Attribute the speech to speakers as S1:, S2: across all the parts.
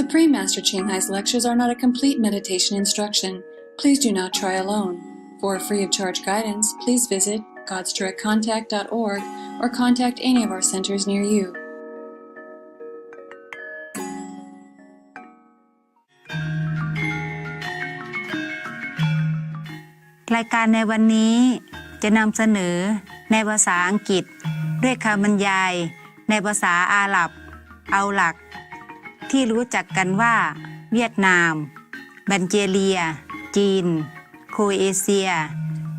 S1: Supreme Master Ching Hai's lectures are not a complete meditation instruction. Please do not try alone. For free of charge guidance, please visit godsdirectcontact.org or contact any of our centers near you.
S2: รายการในวันนี้จะนำเสนอในภาษาอังกฤษด้วยคำบรรยายในภาษาอาหรับเอาหลักที่รู้จักกันว่าเวียดนามบัลแกเรียจีนโครเอเชีย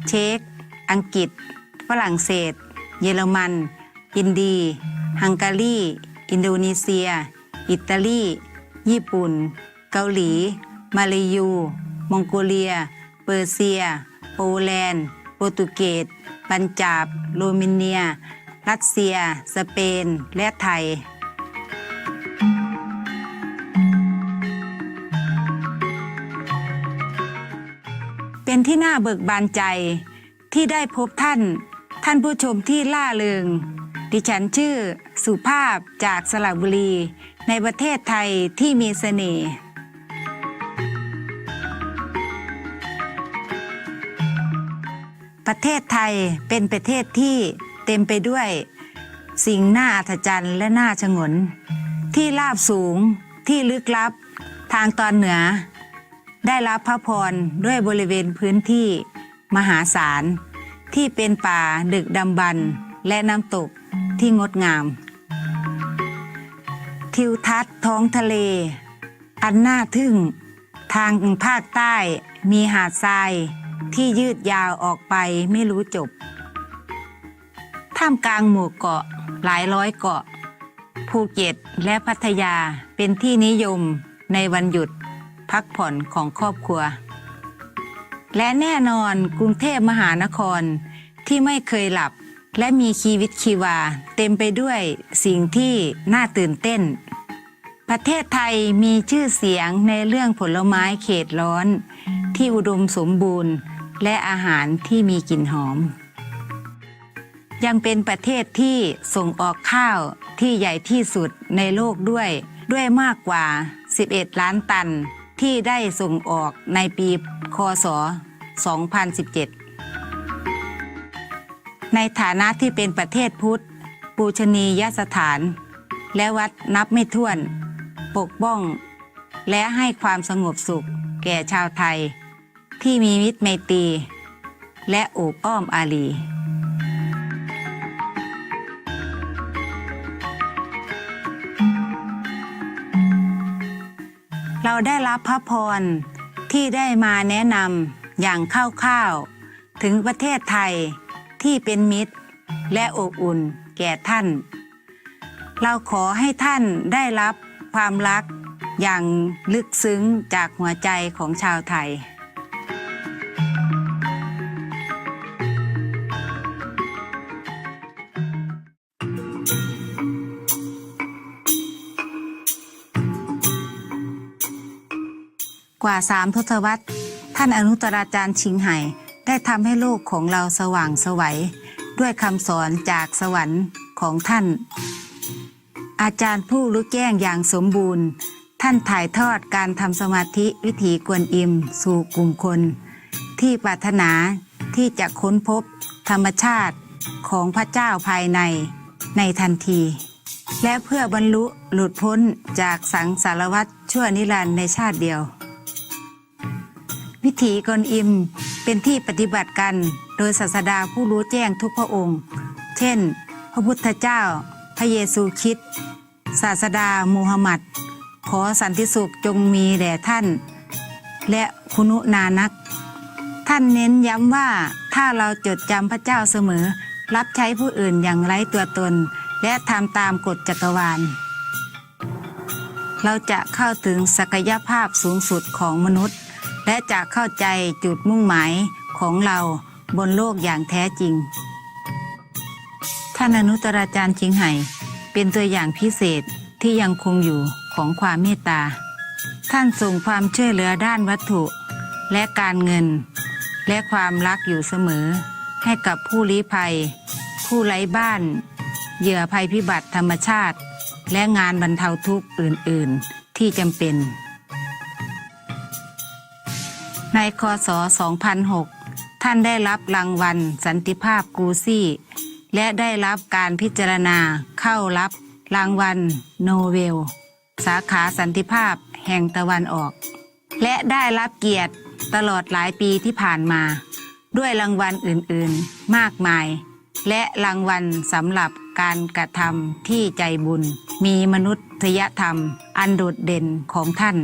S2: เช็กอังกฤษฝรั่งเศสเยอรมันอินเดียฮังการีอินโดนีเซียอิตาลีญี่ปุ่นเกาหลีมาลายูมองโกเลียเปอร์เซียโปแลนด์โปรตุเกสปัญจาบโรมาเนียรัสเซียสเปนและไทยเป็นที่น่าเบิกบานใจที่ได้พบท่านผู้ชมที่ล่าเริงดิฉันชื่อสุภาพจากสระบุรีในประเทศไทยที่มีเสน่ห์ประเทศไทยเป็นประเทศที่เต็มไปด้วยสิ่งน่าอัศจรรย์และน่าชงนที่ราบสูงที่ลึกลับทางตอนเหนือได้รับพระพรด้วยบริเวณพื้นที่มหาศาลที่เป็นป่าดึกดำบรรพ์และน้ำตกที่งดงามทิวทัศน์ท้องทะเลอันน่าทึ่งทางภาคใต้มีหาดทรายที่ยืดยาวออกไปไม่รู้จบท่ามกลางหมู่เกาะหลายร้อยเกาะภูเก็ตและพัทยาเป็นที่นิยมในวันหยุดพักผ่อนของครอบครัวและแน่นอนกรุงเทพมหานครที่ไม่เคยหลับและมีชีวิตชีวาเต็มไปด้วยสิ่งที่น่าตื่นเต้นประเทศไทยมีชื่อเสียงในเรื่องผลไม้เขตร้อนที่อุดมสมบูรณ์และอาหารที่มีกลิ่นหอมยังเป็นประเทศที่ส่งออกข้าวที่ใหญ่ที่สุดในโลกด้วยมากกว่า11ล้านตันที่ได้ส่งออกในปีค.ศ. 2017ในฐานะที่เป็นประเทศพุทธปูชนียสถานและวัดนับไม่ถ้วนปกป้องและให้ความสงบสุขแก่ชาวไทยที่มีมิตรไมตรีและโอบอ้อมอารีเราได้รับพระพรที่ได้มาแนะนำอย่างคร่าวๆถึงประเทศไทยที่เป็นมิตรและอบอุ่นแก่ท่านเราขอให้ท่านได้รับความรักอย่างลึกซึ้งจากหัวใจของชาวไทยกว่า3 ทศวรรษท่านอนุตตราจารย์ชิงไห่ได้ทำให้โลกของเราสว่างไสวด้วยคำสอนจากสวรรค์ของท่านอาจารย์ผู้รู้แจ้งอย่างสมบูรณ์ท่านถ่ายทอดการทำสมาธิวิถีกวนอิมสู่กลุ่มคนที่ปรารถนาที่จะค้นพบธรรมชาติของพระเจ้าภายในทันทีและเพื่อบรรลุหลุดพ้นจากสังสารวัฏชั่วนิรันดร์ในชาติเดียววิถีกวนอิมเป็นที่ปฏิบัติกันโดยศาสดาผู้รู้แจ้งทุกพระองค์เช่นพระพุทธเจ้าพระเยซูคริสต์ศาสดามูฮัมหมัดขอสันติสุขจงมีแด่ท่านและคุณุนานักท่านเน้นย้ำว่าถ้าเราจดจำพระเจ้าเสมอรับใช้ผู้อื่นอย่างไร้ตัวตนและทำตามกฎจักรวาลเราจะเข้าถึงศักยภาพสูงสุดของมนุษย์และจะเข้าใจจุดมุ่งหมายของเราบนโลกอย่างแท้จริงท่านอนุตตราจารย์ชิงไห่เป็นตัวอย่างพิเศษที่ยังคงอยู่ของความเมตตาท่านส่งความช่วยเหลือด้านวัตถุและการเงินและความรักอยู่เสมอให้กับผู้ลี้ภัยผู้ไร้บ้านเหยื่อภัยพิบัติธรรมชาติและงานบรรเทาทุกข์อื่นๆ ที่จำเป็น ในคศ 2006 ท่านได้รับรางวัลสันติภาพกูซี่และได้รับการพิจารณาเข้ารับรางวัลโนเบลสาขาสันติภาพแห่งตะวันออกและได้รับเกียรติตลอดหลายปีที่ผ่านมาด้วยรางวัลอื่นๆมากมายและรางวัลสำหรับการกระทำที่ใจบุญมีมนุษยธรรมอันโดดเด่นของท่าน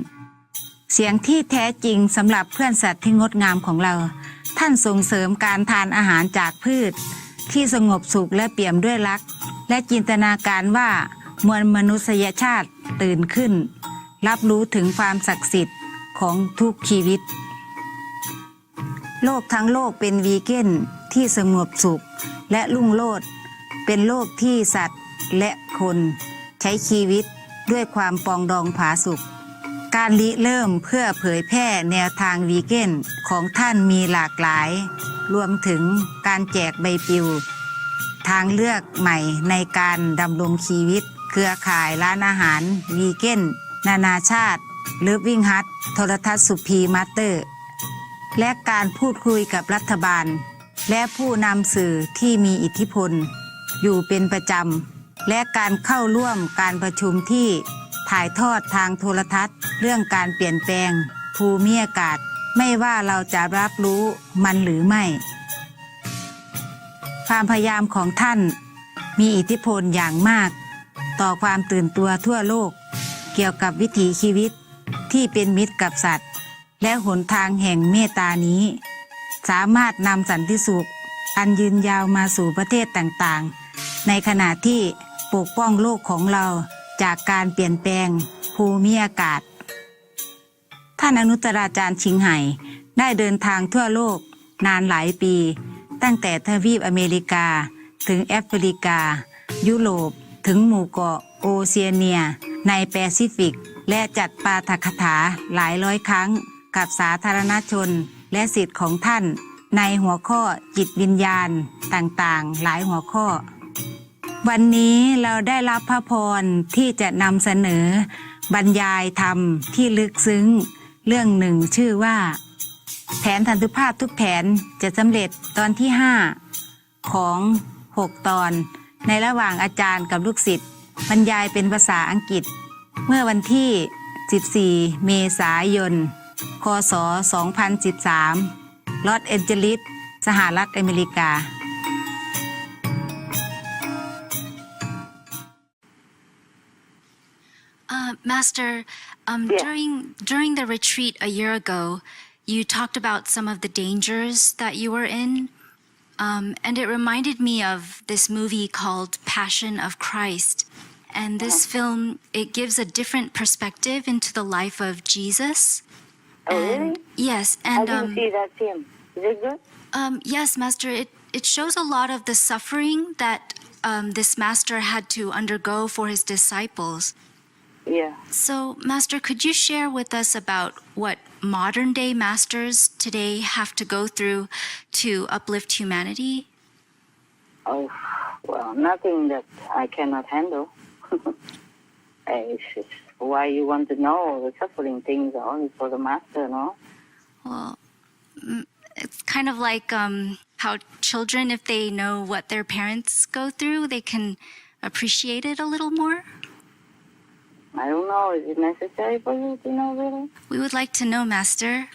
S2: เสียงที่แท้จริงสำหรับเพื่อนสัตว์ที่งดงามของเราท่านส่งเสริมการทานอาหารจากพืชที่สงบสุขและเปี่ยมด้วยรักและจินตนาการว่ามวลมนุษยชาติตื่นขึ้นรับรู้ถึงความศักดิ์สิทธิ์ของทุกชีวิตโลกทั้งโลกเป็นวีแกนที่สงบสุขและรุ่งโรจน์เป็นโลกที่สัตว์และคนใช้ชีวิตด้วยความปองดองผาสุกการริเริ่มเพื่อเผยแพร่แนวทางวีแกนของท่านมีหลากหลายรวมถึงการแจกใบปลิวทางเลือกใหม่ในการดำรงชีวิตเครือข่ายร้านอาหารวีแกนนานาชาติเลิฟวิ่งฮัทโทรทัศน์สุพีมาสเตอร์และการพูดคุยกับรัฐบาลและผู้นำสื่อที่มีอิทธิพลอยู่เป็นประจำและการเข้าร่วมการประชุมที่ถ่ายทอดทางโทรทัศน์เรื่องการเปลี่ยนแปลงภูมิอากาศไม่ว่าเราจะรับรู้มันหรือไม่ความพยายามของท่านมีอิทธิพลอย่างมากต่อความตื่นตัวทั่วโลกเกี่ยวกับวิถีชีวิตที่เป็นมิตรกับสัตว์และหนทางแห่งเมตตานี้สามารถนำสันติสุขอันยืนยาวมาสู่ประเทศต่างๆในขณะที่ปกป้องโลกของเราจากการเปลี่ยนแปลงภูมิอากาศท่านอนุตตราจารย์ชิงไห่ได้เดินทางทั่วโลกนานหลายปีตั้งแต่ทวีปอเมริกาถึงแอฟริกายุโรปถึงหมู่เกาะโอเชียเนียในแปซิฟิกและจัดปาฐกถาหลายร้อยครั้งกับสาธารณชนและศิษย์ของท่านในหัวข้อจิตวิญญาณต่างๆหลายหัวข้อวันนี้เราได้รับพระพรที่จะนำเสนอบรรยายธรรมที่ลึกซึ้งเรื่องหนึ่งชื่อว่าแผนสันติภาพทุกแผนจะสำเร็จตอนที่5ของ6ตอนในระหว่างอาจารย์กับลูกศิษย์บรรยายเป็นภาษาอังกฤษเมื่อวันที่14เมษายนคศ2013ลอสแอนเจลิสสหรัฐอเมริกา
S3: Master, during the retreat a year ago, you talked about some of the dangers that you were in, and it reminded me of this movie called Passion of Christ. And this film, it gives a different perspective into the life of Jesus.
S4: Oh, really?
S3: Yes,
S4: I
S3: and
S4: didn't see that film. Is it good?
S3: yes, Master, it shows a lot of the suffering that this master had to undergo for his disciples.
S4: Yeah.
S3: So, Master, could you share with us about what modern-day masters today have to go through to uplift humanity?
S4: Oh, well, nothing that I cannot handle. It's just why you want to know the suffering things are only for the master, no?
S3: Well, it's kind of like how children, if they know what their parents go through, they can appreciate it a little more.
S4: I don't know. Is it necessary for you to know, really?
S3: We would like to know, Master.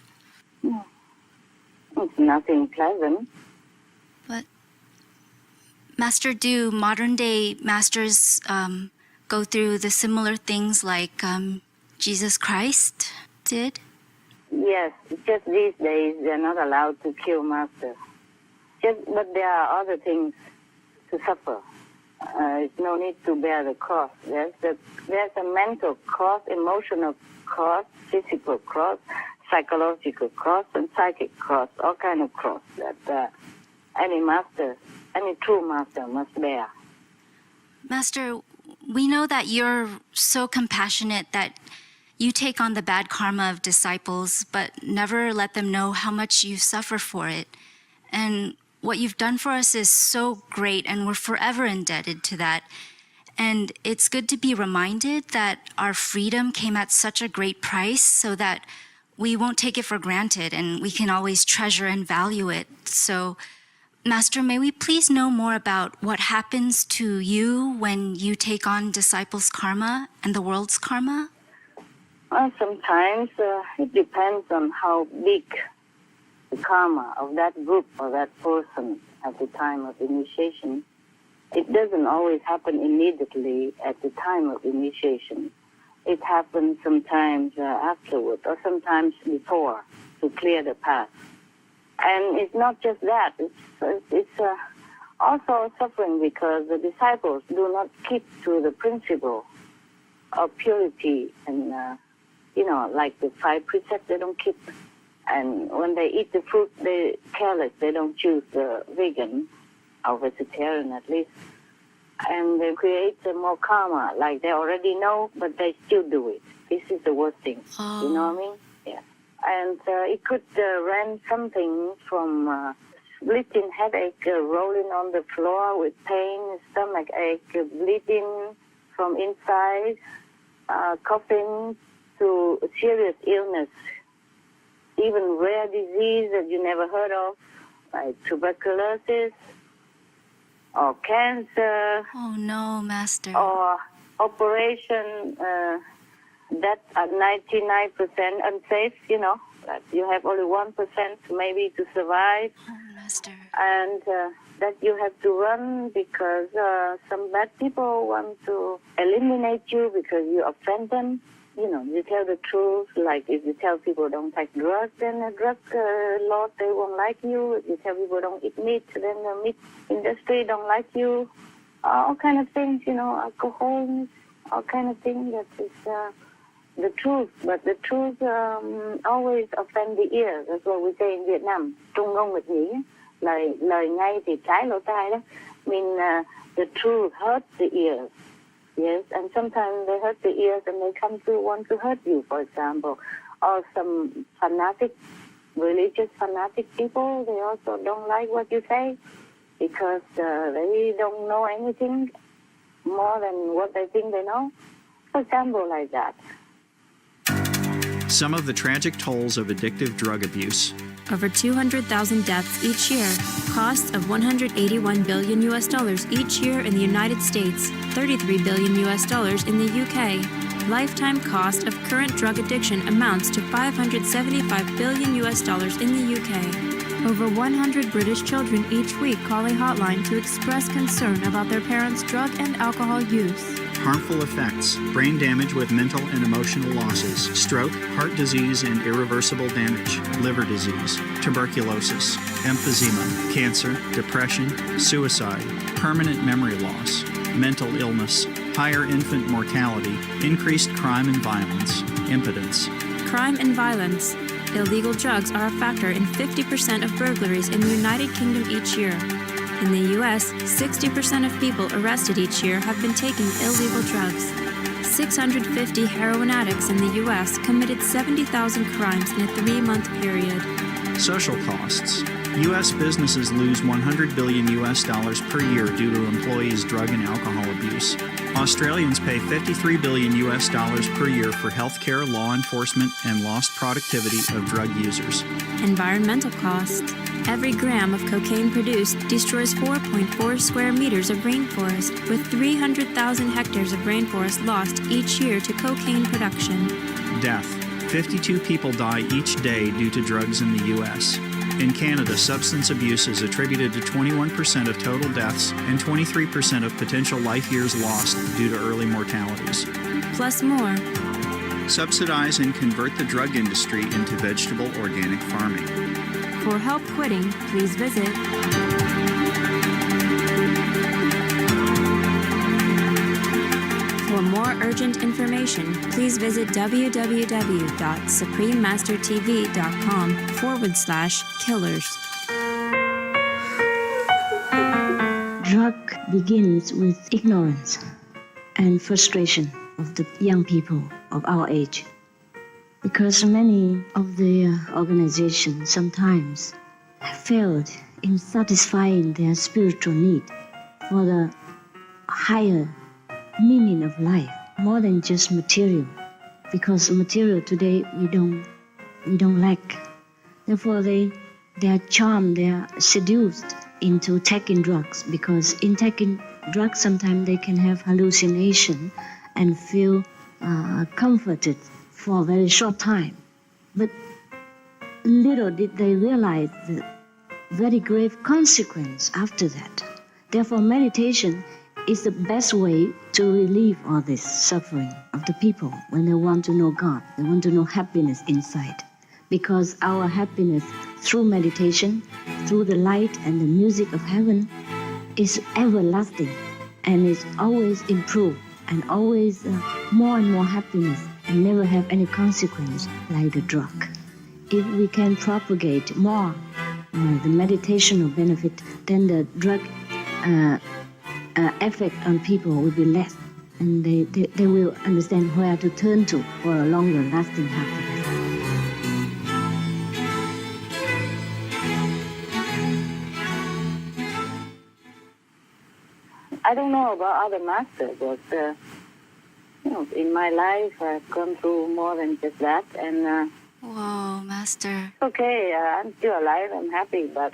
S4: It's nothing pleasant.
S3: But, Master, do modern-day masters go through the similar things like Jesus Christ did?
S4: Yes, just these days they're not allowed to kill master. But there are other things to suffer. It's no need to bear the cross. There's a mental cross, emotional cross, physical cross, psychological cross, and psychic cross, all kind of cross that any master, any true master must bear.
S3: Master, we know that you're so compassionate that you take on the bad karma of disciples, but never let them know how much you suffer for it. And what you've done for us is so great, and we're forever indebted to that. And it's good to be reminded that our freedom came at such a great price so that we won't take it for granted and we can always treasure and value it. So, Master, may we please know more about what happens to you when you take on disciples' karma and the world's karma?
S4: Sometimes it depends on how big the karma of that group or that person at the time of initiation. It doesn't always happen immediately at the time of initiation. It happens sometimes afterwards or sometimes before to clear the path. And it's not just that. It's also suffering because the disciples do not keep to the principle of purity and, like the 5 precepts they don't keep. And when they eat the fruit, they're careless. They don't choose the vegan or vegetarian at least. And they create more karma, like they already know, but they still do it. This is the worst thing. You know what I mean? Yeah. And it could range something from splitting headache, rolling on the floor with pain, stomach ache, bleeding from inside, coughing, to serious illness, even rare disease that you never heard of, like tuberculosis or cancer.
S3: Oh no, Master.
S4: Or operation that at 99% unsafe, that you have only 1% maybe to survive.
S3: Oh, Master.
S4: And that you have to run because some bad people want to eliminate you because you offend them. You tell the truth, like if you tell people don't take drugs, then the drug lord, they won't like you. If you tell people don't eat meat, then the meat industry don't like you. All kind of things, alcohol, all kind of things. That is the truth. But the truth always offend the ear. That's what we say in Vietnam. Trung ngôn nghịch nhĩ. Lời ngay thì trái lỗ tai đó. The truth hurts the ears. Yes, and sometimes they hurt the ears and they come to want to hurt you, for example. Or some religious fanatic people, they also don't like what you say because they don't know anything more than what they think they know. For example, like that.
S5: Some of the tragic tolls of addictive drug abuse.
S6: Over 200,000 deaths each year, costs of $181 billion each year in the United States, $33 billion in the UK. Lifetime cost of current drug addiction amounts to $575 billion in the UK. Over 100 British children each week call a hotline to express concern about their parents' drug and alcohol use.
S5: Harmful effects, brain damage with mental and emotional losses, stroke, heart disease and irreversible damage, liver disease, tuberculosis, emphysema, cancer, depression, suicide, permanent memory loss, mental illness, higher infant mortality, increased crime and violence, impotence.
S6: Crime and violence. Illegal drugs are a factor in 50% of burglaries in the United Kingdom each year. In the U.S., 60% of people arrested each year have been taking illegal drugs. 650 heroin addicts in the U.S. committed 70,000 crimes in a 3-month period.
S5: Social costs. U.S. businesses lose $100 billion per year due to employees' drug and alcohol abuse. Australians pay $53 billion per year for healthcare, law enforcement, and lost productivity of drug users.
S6: Environmental costs. Every gram of cocaine produced destroys 4.4 square meters of rainforest, with 300,000 hectares of rainforest lost each year to cocaine production.
S5: Death. 52 people die each day due to drugs in the U.S. In Canada, substance abuse is attributed to 21% of total deaths and 23% of potential life years lost due to early mortalities.
S6: Plus more.
S5: Subsidize and convert the drug industry into vegetable organic farming.
S6: For help quitting, please visit For more urgent information, please visit www.suprememastertv.com/killers.
S7: Drug begins with ignorance and frustration of the young people of our age. Because many of the organizations sometimes have failed in satisfying their spiritual need for the higher meaning of life more than just material, because material today we don't lack. Therefore, they are charmed, they are seduced into taking drugs, because in taking drugs sometimes they can have hallucination and feel comforted for a very short time. But little did they realize the very grave consequence after that. Therefore, meditation is the best way to relieve all this suffering of the people when they want to know God, they want to know happiness inside. Because our happiness through meditation, through the light and the music of heaven, is everlasting and is always improved and always more and more happiness and never have any consequence like the drug. If we can propagate more the meditational benefit, then the drug effect on people will be less, and they will understand where to turn to for a longer lasting happiness.
S4: I don't know about other masters, but in my life I've gone through more than just that, and
S3: Whoa, Master.
S4: okay, I'm still alive, I'm happy, but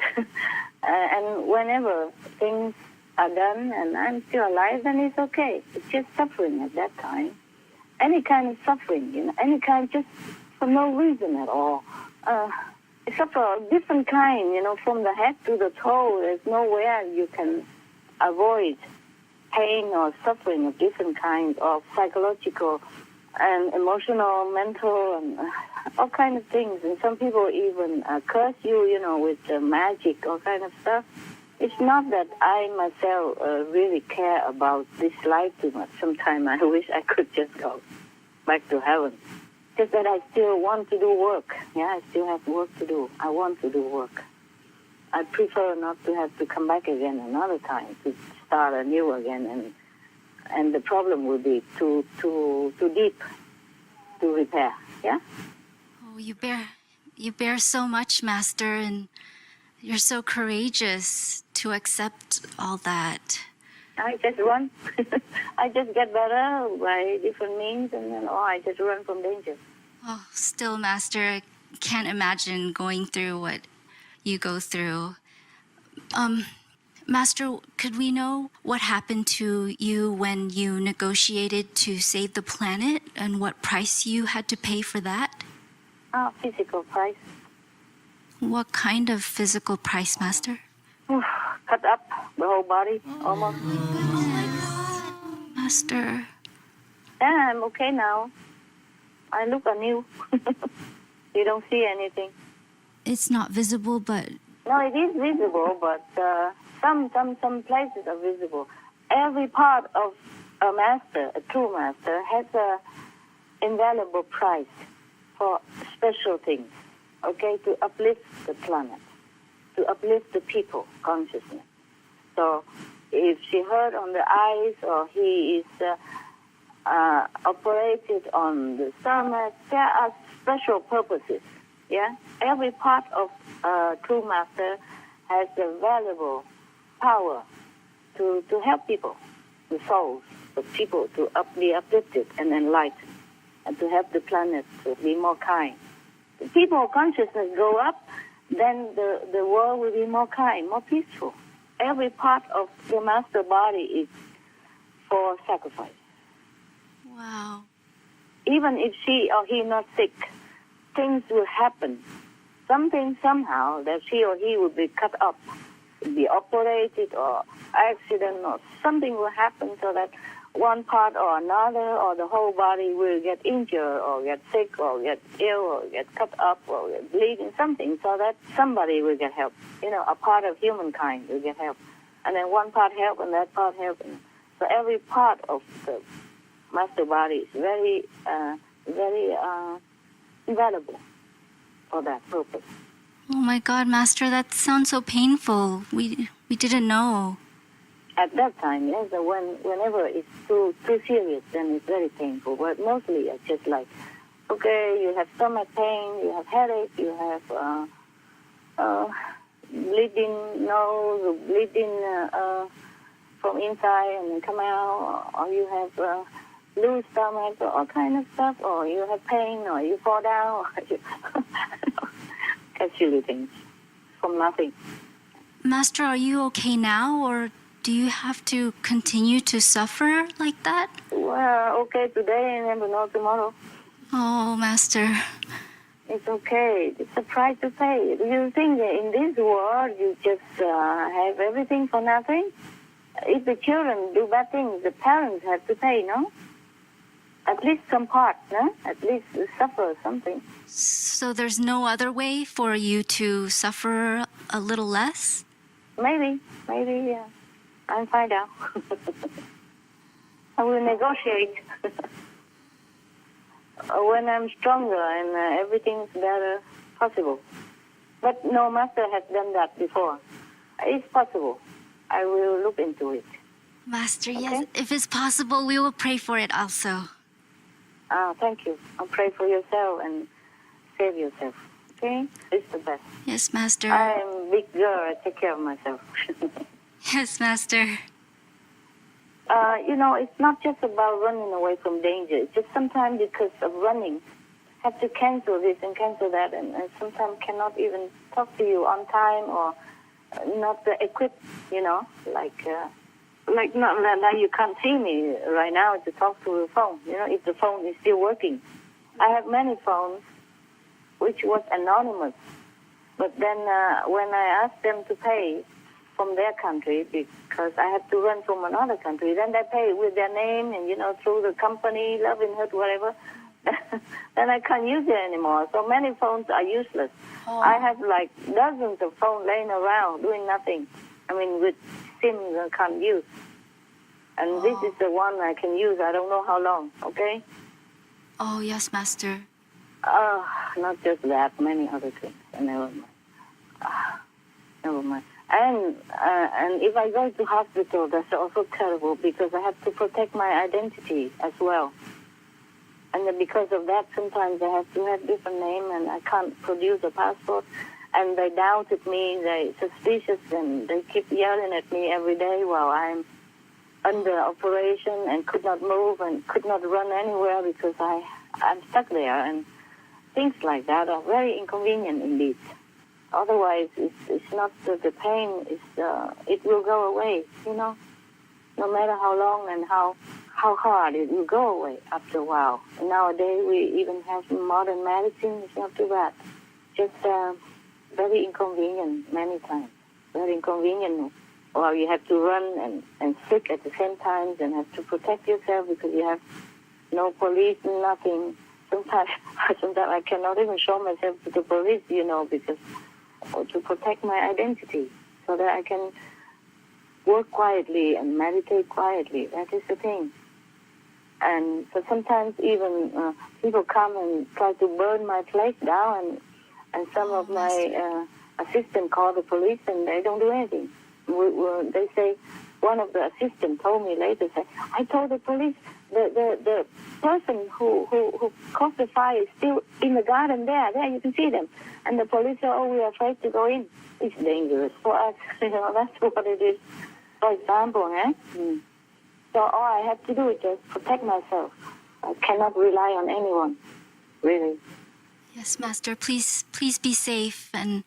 S4: and whenever things are done and I'm still alive, then it's okay. It's just suffering at that time. Any kind of suffering, any kind, just for no reason at all. Except for a different kind, from the head to the toe, there's nowhere you can avoid pain or suffering of different kinds of psychological and emotional, mental, and all kind of things. And some people even curse you, with magic, all kind of stuff. It's not that I myself really care about this life too much. Sometimes I wish I could just go back to heaven. Just that I still want to do work. Yeah, I still have work to do. I want to do work. I prefer not to have to come back again another time to start anew again, and the problem will be too deep to repair. Yeah.
S3: Oh, you bear so much, Master, and you're so courageous to accept all that.
S4: I just run. I just get better by different means, and then I just run from danger.
S3: Oh, still, Master, I can't imagine going through what you go through. Master, could we know what happened to you when you negotiated to save the planet and what price you had to pay for that?
S4: Physical price.
S3: What kind of physical price, Master?
S4: Cut up the whole body, almost.
S3: Master.
S4: Yeah, I'm okay now. I look anew. You don't see anything.
S3: It's not visible, but...
S4: No, it is visible, but some places are visible. Every part of a master, a true master, has a invaluable price for special things, okay, to uplift the planet, to uplift the people consciousness. So if she hurt on the eyes or he is operated on the stomach, there are special purposes. Yeah, every part of true master has a valuable power to help people, the souls of people to be uplifted and enlightened, and to help the planet to be more kind. If people consciousness go up, then the world will be more kind, more peaceful. Every part of the master body is for sacrifice.
S3: Wow.
S4: Even if she or he not sick, things will happen. Something somehow that she or he will be cut up, be operated or accident or something will happen so that one part or another or the whole body will get injured or get sick or get ill or get cut up or get bleeding, something, so that somebody will get help. A part of humankind will get help. And then one part help and that part help. So every part of the master body is very, very valuable for that purpose.
S3: Oh my God, Master, that sounds so painful. We didn't know.
S4: At that time, yes, whenever it's too serious, then it's very painful. But mostly it's just like, okay, you have stomach pain, you have headache, you have bleeding nose, bleeding from inside and then come out, or you have loose stomach, or all kind of stuff, or you have pain, or you fall down, or you silly things from nothing.
S3: Master, are you okay now, or do you have to continue to suffer like that?
S4: Well, okay today and never know tomorrow.
S3: Oh, Master.
S4: It's okay. It's a price to pay. Do you think that in this world you just have everything for nothing? If the children do bad things, the parents have to pay, no? At least some part, no? At least suffer something.
S3: So there's no other way for you to suffer a little less?
S4: Maybe, yeah. I'll find out. I will negotiate. When I'm stronger and everything's better, possible. But no master has done that before. It's possible. I will look into it.
S3: Master,
S4: Okay?
S3: yes, if it's possible, we will pray for it also.
S4: Thank you. I'll pray for yourself and save yourself. Okay? It's the best.
S3: Yes, Master.
S4: I'm a big girl. I take care of myself.
S3: Yes, Master.
S4: It's not just about running away from danger. It's just sometimes because of running, have to cancel this and cancel that, and sometimes cannot even talk to you on time or not equipped, like now you can't see me right now to talk to the phone, if the phone is still working. I have many phones which was anonymous, but then when I asked them to pay from their country, because I have to run from another country, then they pay with their name and, through the company, Lovinghood, whatever, then I can't use it anymore. So many phones are useless. Oh. I have like dozens of phones laying around doing nothing. With SIMs I can't use. And this is the one I can use. I don't know how long, okay?
S3: Oh, yes, Master.
S4: Not just that, many other things. Never mind. Never mind. And if I go to hospital, that's also terrible because I have to protect my identity as well. And then because of that, sometimes I have to have different name and I can't produce a passport. And they doubted me, they suspicious, and they keep yelling at me every day while I'm under operation and could not move and could not run anywhere because I'm stuck there. And things like that are very inconvenient indeed. Otherwise, it's not the pain. It will go away. No matter how long and how hard it will go away after a while. And nowadays we even have modern medicine. It's not too bad. Just very inconvenient many times. Very inconvenient. Or you have to run and sick at the same time and have to protect yourself because you have no police, nothing. Sometimes I cannot even show myself to the police, because to protect my identity so that I can work quietly and meditate quietly. That is the thing. And so sometimes even people come and try to burn my place down, and some of my assistants call the police and they don't do anything. They say, one of the assistants told me later, I told the police the person who caused the fire is still in the garden there you can see them. And the police say, we are afraid to go in. It's dangerous for us. That's what it is. For example, So all I have to do is just protect myself. I cannot rely on anyone, really.
S3: Yes, Master, please be safe and...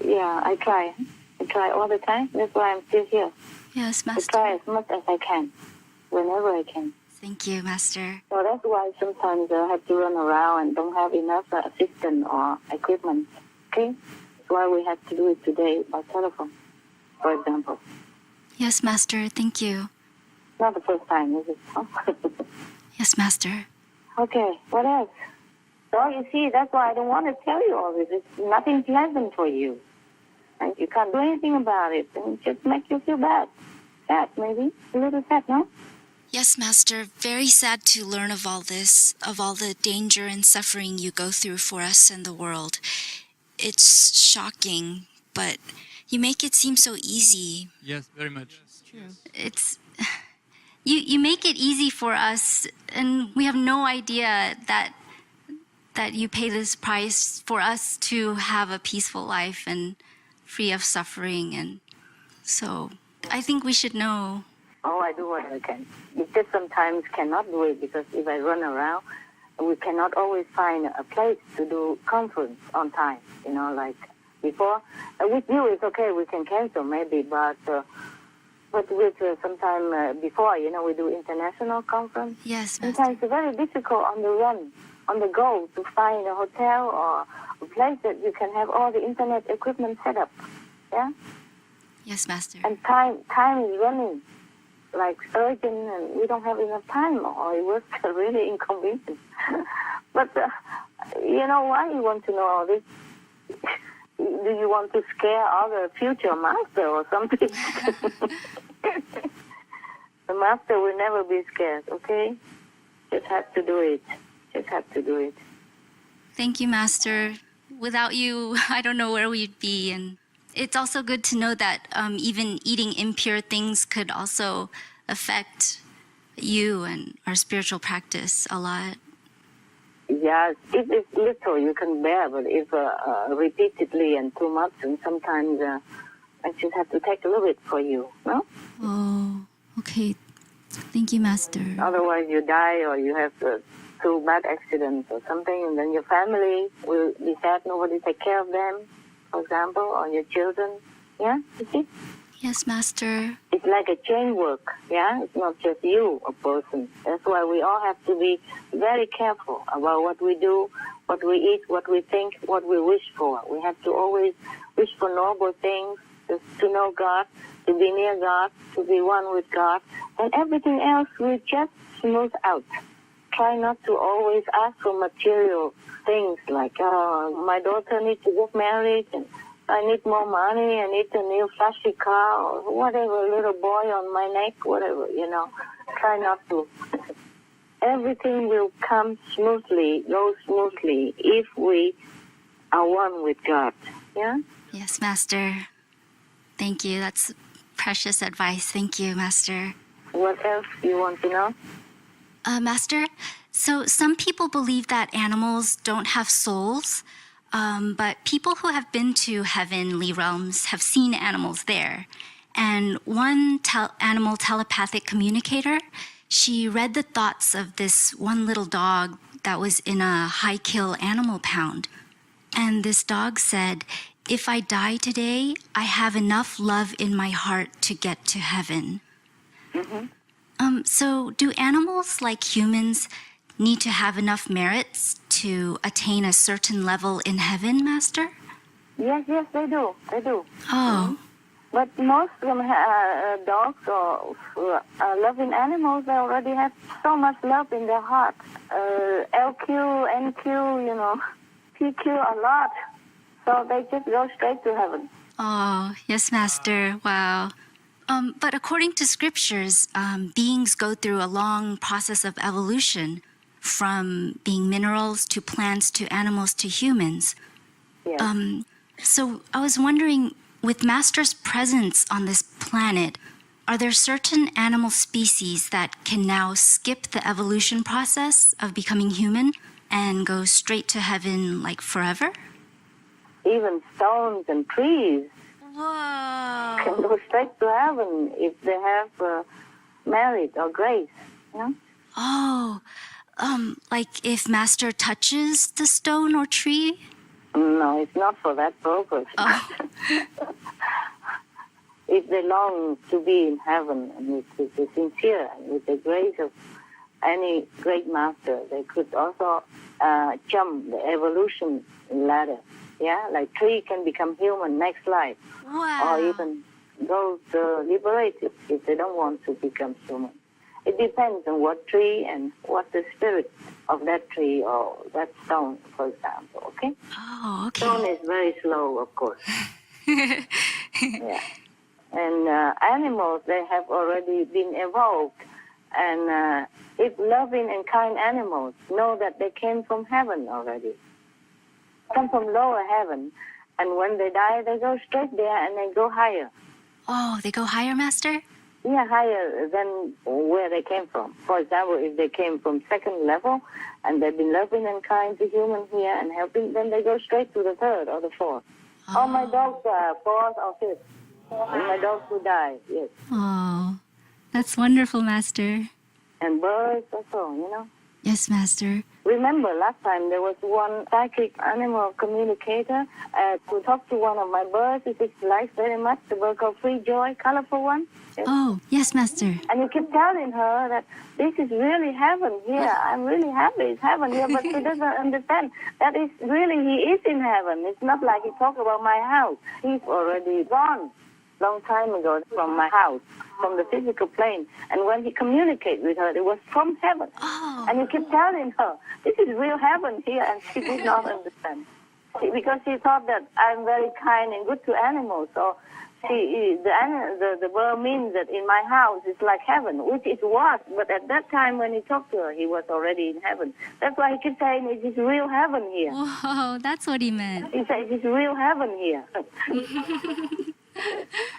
S4: Yeah, I try. I try all the time. That's why I'm still here.
S3: Yes, Master.
S4: I try as much as I can, whenever I can.
S3: Thank you, Master.
S4: So that's why sometimes I have to run around and don't have enough assistance or equipment. Okay? That's why we have to do it today by telephone, for example.
S3: Yes, Master. Thank you.
S4: Not the first time, is it?
S3: Yes, Master.
S4: Okay, what else? So you see, that's why I don't want to tell you all this. It's nothing pleasant for you. And you can't do anything about it. And it just makes you feel bad. Sad, maybe. A little sad, no?
S3: Yes, Master. Very sad to learn of all this, of all the danger and suffering you go through for us and the world. It's shocking, but you make it seem so easy.
S8: Yes, very much.
S3: It's true. It's... You make it easy for us, and we have no idea that you pay this price for us to have a peaceful life and free of suffering. And so I think we should know
S4: Oh, I do what I can. It just sometimes cannot do it because if I run around, we cannot always find a place to do conference on time. Like before. With you, it's okay. We can cancel maybe, but with sometime before, we do international conference.
S3: Yes, Master.
S4: Sometimes it's very difficult on the run, on the go, to find a hotel or a place that you can have all the internet equipment set up. Yeah.
S3: Yes, Master.
S4: And time is running like urgent, and we don't have enough time, or it was really inconvenient. But why you want to know all this? Do you want to scare other future master or something? The master will never be scared, okay? Just have to do it. Just have to do it.
S3: Thank you, Master. Without you, I don't know where we'd be. And it's also good to know that even eating impure things could also affect you and our spiritual practice a lot.
S4: Yes, if it's little, you can bear, but if repeatedly and too much, and sometimes I just have to take a little bit for you, no?
S3: Oh, okay. Thank you, Master.
S4: Otherwise you die or you have two bad accidents or something, and then your family will be sad, nobody take care of them, for example, or your children. Yeah, you see?
S3: Yes, Master.
S4: It's like a chain work, yeah? It's not just you, a person. That's why we all have to be very careful about what we do, what we eat, what we think, what we wish for. We have to always wish for noble things, just to know God, to be near God, to be one with God, and everything else will just smooth out. Try not to always ask for material things like, my daughter needs to get married, and I need more money, I need a new flashy car, or whatever, little boy on my neck, whatever, Try not to. Everything will come smoothly, go smoothly, if we are one with God. Yeah?
S3: Yes, Master. Thank you. That's precious advice. Thank you, Master.
S4: What else do you want to know?
S3: Master, so some people believe that animals don't have souls, but people who have been to heavenly realms have seen animals there. And one animal telepathic communicator, she read the thoughts of this one little dog that was in a high-kill animal pound. And this dog said, "If I die today, I have enough love in my heart to get to heaven."
S4: Mm-hmm.
S3: So do animals, like humans, need to have enough merits to attain a certain level in heaven, Master?
S4: Yes, they do. They do.
S3: Oh.
S4: But most of them, dogs or loving animals, they already have so much love in their heart. LQ, NQ, PQ, a lot. So they just go straight to heaven.
S3: Oh, yes, Master. Wow. But according to scriptures, beings go through a long process of evolution, from being minerals to plants to animals to humans.
S4: Yes.
S3: So I was wondering, with Master's presence on this planet, are there certain animal species that can now skip the evolution process of becoming human and go straight to heaven, like forever?
S4: Even stones and trees
S3: Whoa.
S4: can go straight to heaven if they have merit or grace.
S3: Oh, like if Master touches the stone or tree?
S4: No, it's not for that purpose.
S3: Oh.
S4: If they long to be in heaven and with the sincere and with the grace of any great master, they could also jump the evolution ladder. Yeah, like tree can become human next life.
S3: Wow.
S4: Or even those liberated if they don't want to become human. It depends on what tree and what the spirit of that tree or that stone, for example, okay?
S3: Oh, okay.
S4: Stone is very slow, of course. Yeah. And animals, they have already been evolved. And if loving and kind animals know that they came from heaven already, come from lower heaven, and when they die, they go straight there and they go higher.
S3: Oh, they go higher, Master?
S4: Yeah, higher than where they came from. For example, if they came from second level and they've been loving and kind to humans here and helping, then they go straight to the third or the fourth. Oh, my dogs are fourth or fifth. And my dogs will die, yes.
S3: Oh, That's wonderful, Master.
S4: And birds also, you know.
S3: Yes, Master.
S4: Remember, last time there was one psychic animal communicator to talk to one of my birds, which she likes very much, the bird called Free Joy, colorful one. Yes.
S3: Oh, yes, Master.
S4: And you keep telling her that this is really heaven here. I'm really happy it's heaven here, but she doesn't understand. That is really, he is in heaven. It's not like he talked about my house. He's already gone long time ago from my house, from the physical plane. And when he communicated with her, it was from heaven.
S3: Oh.
S4: And you keep telling her, this is real heaven here, and she did not understand. Because she thought that I'm very kind and good to animals, so the word means that in my house it's like heaven, which it was. But at that time when he talked to her, he was already in heaven. That's why he keeps saying it is real heaven here.
S3: Whoa, that's what he meant.
S4: He said it is real heaven here.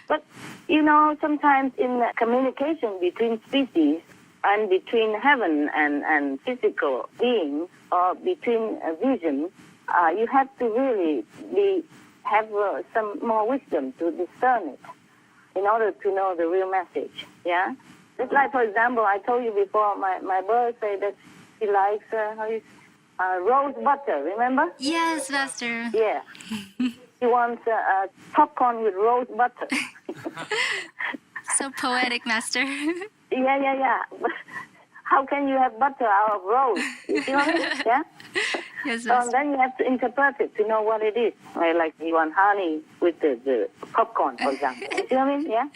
S4: But, you know, sometimes in the communication between species and between heaven and physical beings, or between a vision, you have to really have some more wisdom to discern it in order to know the real message, yeah? Just like, for example, I told you before, my bird said that she likes rose butter, remember?
S3: Yes, Master.
S4: Yeah. She wants popcorn with rose butter.
S3: So poetic, Master.
S4: Yeah. But how can you have butter out of rose? You see what I mean? Yeah?
S3: Yes,
S4: So
S3: Master.
S4: then you have to interpret it to know what it is. Like you want honey with the popcorn, for example. You see what I mean? Yeah?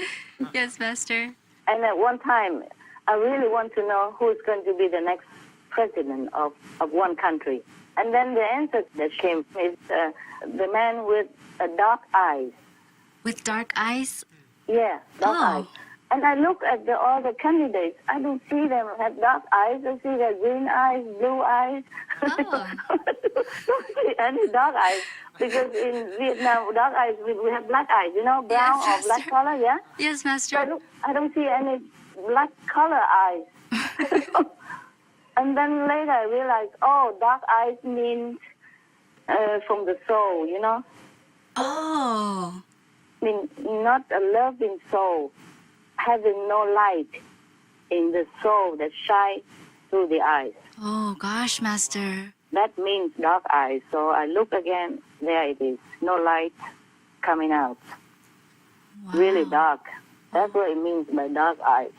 S3: Yes, Master.
S4: And at one time, I really want to know who is going to be the next president of one country. And then the answer that came is the man with dark eyes.
S3: With dark eyes?
S4: Yeah, dark
S3: Oh.
S4: eyes. And I look at all the candidates. I don't see them have dark eyes. I see their green eyes, blue eyes.
S3: Oh.
S4: Don't see any dark eyes. Because in Vietnam, dark eyes, we have black eyes, you know, brown
S3: Yes,
S4: or black
S3: Master.
S4: color, yeah?
S3: Yes,
S4: So
S3: Master.
S4: I don't see any black color eyes. And then later I realized, dark eyes means from the soul, you know?
S3: Oh.
S4: Mean not a loving soul, having no light in the soul that shines through the eyes.
S3: Oh, gosh, Master.
S4: That means dark eyes. So I look again, there it is, no light coming out.
S3: Wow.
S4: Really dark. That's what it means by dark eyes.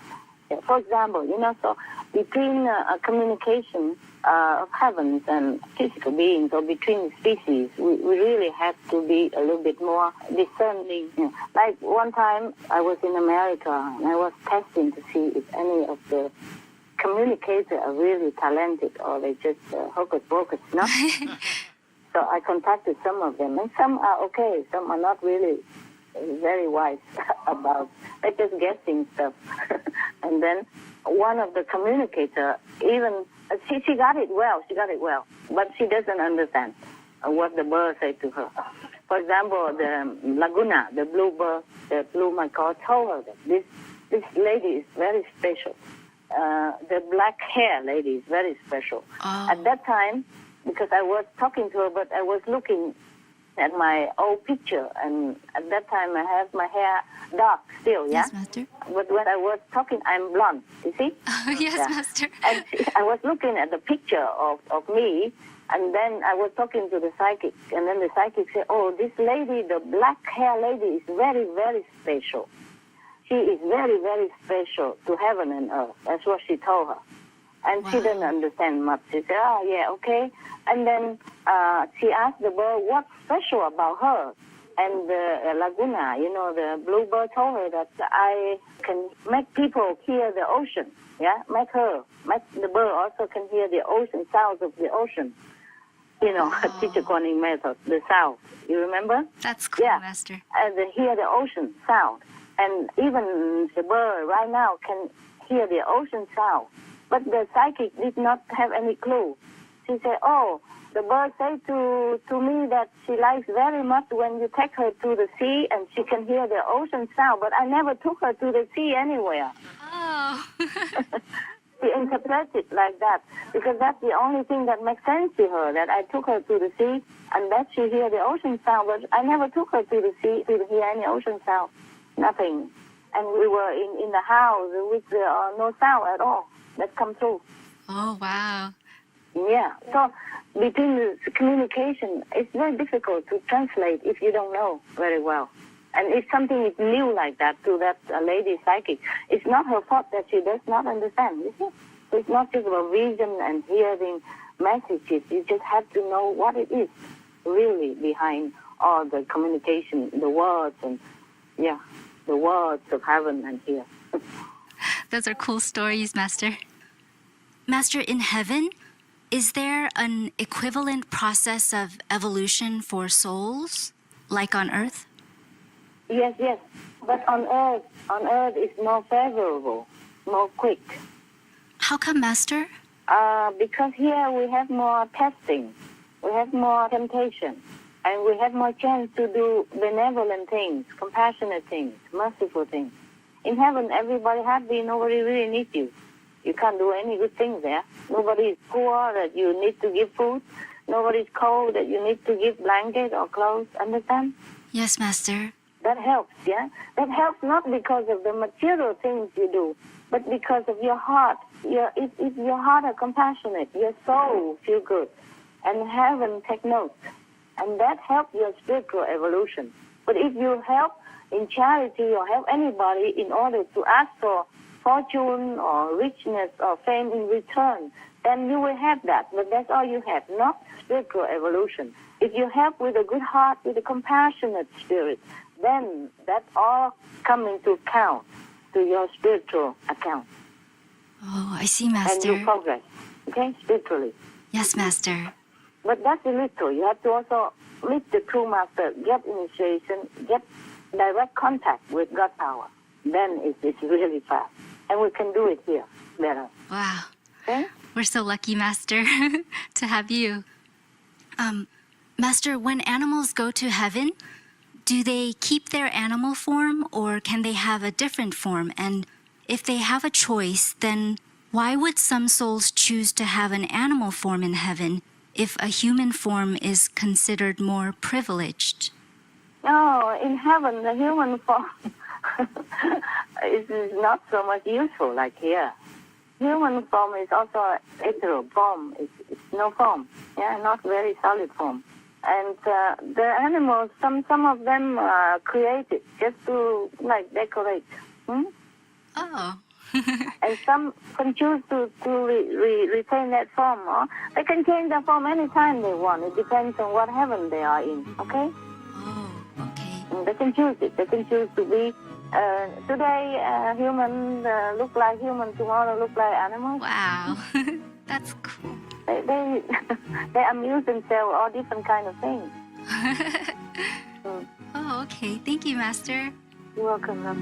S4: Yeah, for example, you know, so between a communication of heavens and physical beings, or between species, we really have to be a little bit more discerning. You know, like one time I was in America and I was testing to see if any of the communicators are really talented or they just hocus pocus, no? So I contacted some of them, and some are okay, some are not really very wise about, they're just guessing stuff. And then one of the communicators, even, she got it well, but she doesn't understand what the bird said to her. For example, the Laguna, the blue bird, the blue macaw told her that this lady is very special. The black hair lady is very special.
S3: Oh.
S4: At that time, because I was talking to her, but I was looking at my old picture, and at that time I have my hair dark still, yeah?
S3: Yes, Master.
S4: But when I was talking, I'm blonde, you see?
S3: Oh, yes,
S4: Yeah.
S3: Master.
S4: And I was looking at the picture of me, and then I was talking to the psychic, and then the psychic said, this lady, the black hair lady, is very, very special. She is very, very special to heaven and earth. That's what she told her. And she didn't understand much. She said, yeah, okay. And then she asked the bird what's special about her. And the Laguna, you know, the bluebird told her that I can make people hear the ocean. Yeah, make the bird also can hear the ocean, sounds of the ocean. You know, teacher calling method, the sound. You remember?
S3: That's cool,
S4: Yeah.
S3: Master.
S4: And they hear the ocean sound. And even the bird right now can hear the ocean sound. But the psychic did not have any clue. She said, the bird said to me that she likes very much when you take her to the sea and she can hear the ocean sound, but I never took her to the sea anywhere.
S3: Oh.
S4: She interpreted like that because that's the only thing that makes sense to her, that I took her to the sea and that she hear the ocean sound, but I never took her to the sea to hear any ocean sound. Nothing. and we were in the house with no sound at all that come through.
S3: Oh, wow.
S4: Yeah. So between the communication, it's very difficult to translate if you don't know very well. And if something is new like that to that lady psychic, it's not her fault that she does not understand. You see? It's not just about vision and hearing messages. You just have to know what it is really behind all the communication, the words and the words of heaven and here.
S3: Those are cool stories, Master. Master, in heaven, is there an equivalent process of evolution for souls, like on earth?
S4: Yes. But on earth it's more favorable, more quick.
S3: How come, Master?
S4: Because here we have more testing, we have more temptation, and we have more chance to do benevolent things, compassionate things, merciful things. In heaven, everybody happy, nobody really needs you. You can't do any good things there. Nobody is poor that you need to give food. Nobody is cold that you need to give blanket or clothes. Understand?
S3: Yes, Master.
S4: That helps, yeah? That helps not because of the material things you do, but because of your heart. If your heart are compassionate, your soul feel good, and heaven take note. And that helps your spiritual evolution. But if you help in charity or help anybody in order to ask for fortune or richness or fame in return, then you will have that. But that's all you have, not spiritual evolution. If you help with a good heart, with a compassionate spirit, then that all come into account to your spiritual account.
S3: Oh, I see, Master.
S4: And you progress, okay, spiritually.
S3: Yes, Master.
S4: But that's a little. You have to also meet the true master, get initiation, get direct contact with God power. Then it's really fast. And we can do it here better.
S3: Wow.
S4: Okay?
S3: We're so lucky, Master, to have you. Master, when animals go to heaven, do they keep their animal form or can they have a different form? And if they have a choice, then why would some souls choose to have an animal form in heaven if a human form is considered more privileged?
S4: No, in heaven, the human form is not so much useful like here. Human form is also ethereal form. It's no form, not very solid form. And the animals, some of them are created just to decorate.
S3: Oh.
S4: And some can choose to retain that form, or they can change their form anytime they want. It depends on what heaven they are in, okay?
S3: Oh, okay.
S4: And they can choose it. They can choose to be, today human look like human, tomorrow look like animals.
S3: Wow. That's cool.
S4: They amuse themselves all different kind of things.
S3: Oh, okay. Thank you, Master.
S4: You're welcome, love.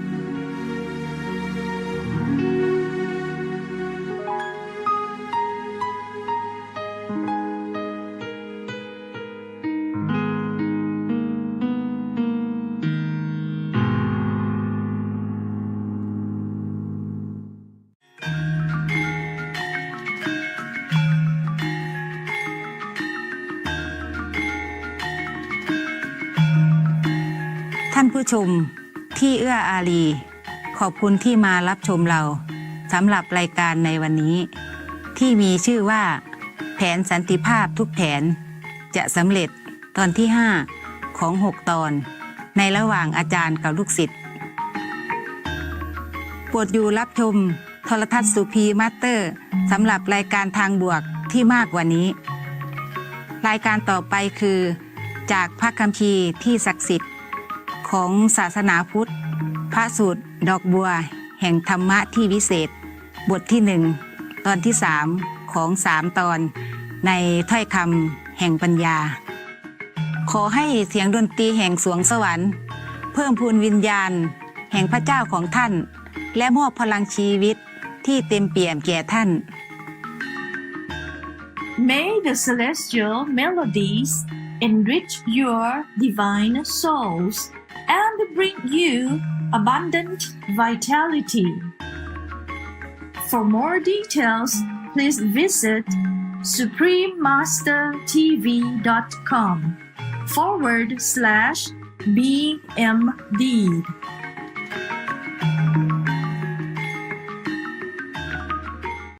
S2: ท่านผู้ชมที่เอื้ออารีขอบคุณที่มารับชมเราสำหรับรายการในวันนี้ที่มีชื่อว่าแผนสันติภาพทุกแผนจะสำเร็จตอนที่5ของ6ตอนในระหว่างอาจารย์กับลูกศิษย์โปรดอยู่รับชมโทรทัศน์สุพีมาสเตอร์สำหรับรายการทางบวกที่มากกว่านี้รายการต่อไปคือจากพระคัมภีร์ที่ศักดิ์สิทธิ์ของศาสนาพุทธพระสูตรดอกบัวแห่งธรรมะที่วิเศษบทที่1ตอนที่3ของ3ตอนในถ้อยคำแห่งปัญญาขอให้เสียงดนตรีแห่งสวงสวรรค์เพิ่มพูนวิญญาณแห่งพระเจ้าของท่านและมอบพลังชีวิตที่เต็มเปี่ยมแก่ท่าน
S8: May the celestial melodies enrich your divine souls and bring you abundant vitality. For more details, please visit suprememastertv.com/BMD.